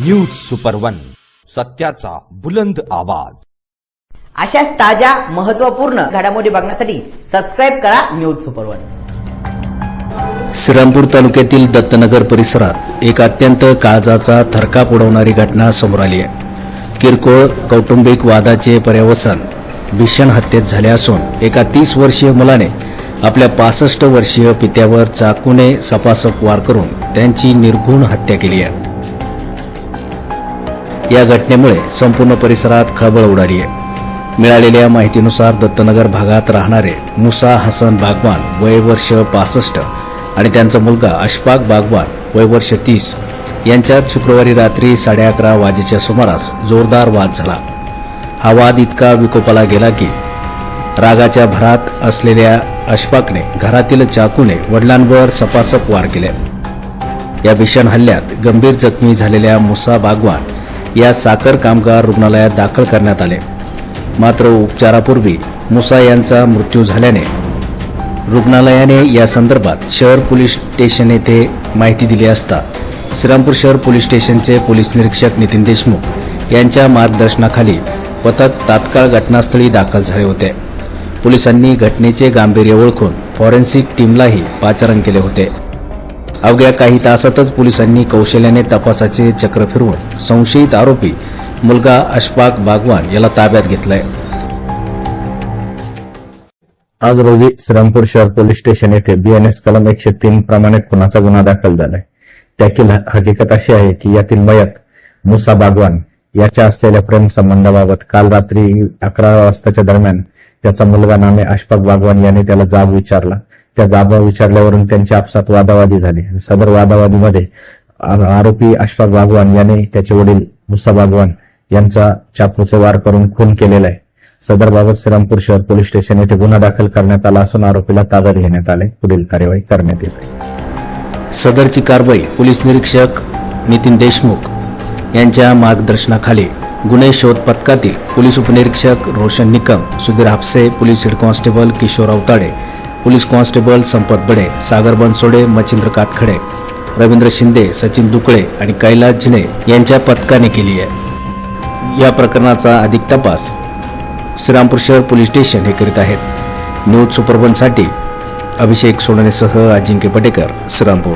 News super one, सत्याचा बुलंद आवाज। अशाच ताज्या महत्त्वपूर्ण घडामोडी बघण्यासाठी सबस्क्राइब करा न्यूज सुपर वन। श्रीरामपूर तालुक्यातील दत्तनगर परिसरात एक अत्यंत काळजाचा थरकाप उडवणारी घटना समोर आली आहे। किरकोळ कौटुंबिक वादाचे पर्यवसान भीषण हत्येत झाले असून एका 30 वर्षीय मुलाने आपल्या 65 वर्षीय पित्यावर चाकूने सपासप वार करून त्यांची निर्घृण हत्या केली आहे। या घटनेमुळे संपूर्ण परिसरात खळबळ उडाली आहे। मिळालेल्या माहितीनुसार दत्तनगर भागात राहणारे मुसा हसन बागवान वय वर्ष 65 आणि त्यांचा मुलगा अशफाक बागवान वय वर्ष 30 यांच्यात शुक्रवारी रात्री 11:30 वाजेच्या सुमारास जोरदार वाद झाला। हा वाद इतका विकोपाला गेला की रागाच्या भरात असलेल्या अशफाकने घरातील चाकूने वडिलांवर सपासप वार केले। या भीषण हल्ल्यात गंभीर जखमी झालेल्या मुसा बागवान या साखर कामगार रुग्णालयात दाखल करण्यात आले। मात्र उपचारापूर्वी मुसा यांचा मृत्यू झाल्याने रुग्णालयाने या संदर्भात शहर पोलीस स्टेशन येथे माहिती दिली असता श्रीरामपूर शहर पोलीस स्टेशनचे पोलीस निरीक्षक नितीन देशमुख यांच्या मार्गदर्शनाखाली पथक तात्काळ घटनास्थळी दाखल झाले होते। पोलिसांनी घटनेचे गांभीर्य ओळखून फॉरेन्सिक टीमलाही पाचारण केले होते। अवघ्या काही तासातच पोलिसांनी कौशल्याने तपासाचे चक्र फिरवून संशयित आरोपी मुलगा अशफाक बागवान याला ताब्यात घेतलाय। आज रोजी श्रीरामपूर शहर पोलीस स्टेशन येथे BNS कलम 103 प्रमाणे खुनाचा गुन्हा दाखल झालाय। त्यातील हकीकत अशी आहे की यातील मयत मुसा बागवान याच्या असलेल्या प्रेम संबंधाबाबत काल रात्री 11 वाजताच्या दरम्यान त्याचा मुलगा नामे अशफाक बागवान याने त्याला जाब विचारला। त्या जाब विचारल्यावरून त्यांची आपसात वादावादी झाली। सदर वादावादीमध्ये आरोपी अशफाक बागवान याने त्याचे वडील मुसा बागवान यांचा चाकूचे वार करून खून केलेला आहे। सदरबाबत श्रीरामपूर शहर पोलीस स्टेशन येथे गुन्हा दाखल करण्यात आला असून आरोपीला ताब्यात घेण्यात आले। पुढील कार्यवाही करण्यात येत आहे। सदरची कारवाई पोलीस निरीक्षक नितीन देशमुख यांच्या मार्गदर्शनाखाली गुन्हे शोध पथकातील पोलीस उपनिरीक्षक Roshan Nikam, Sudhir Hapse, police head constable Kishor Awtade, police constable Sampat Bade, सागर बनसोडे, मच्छिंद्र कातखडे, रवींद्र शिंदे, सचिन दुकळे आणि कैलास झिणे यांच्या पथकाने केली आहे। या प्रकरणाचा अधिक तपास श्रीरामपूर शहर पोलीस स्टेशन हे करीत आहेत। न्यूज सुपर वन साठी अभिषेक सोडणेसह अजिंक्य पटेकर, श्रीरामपूर।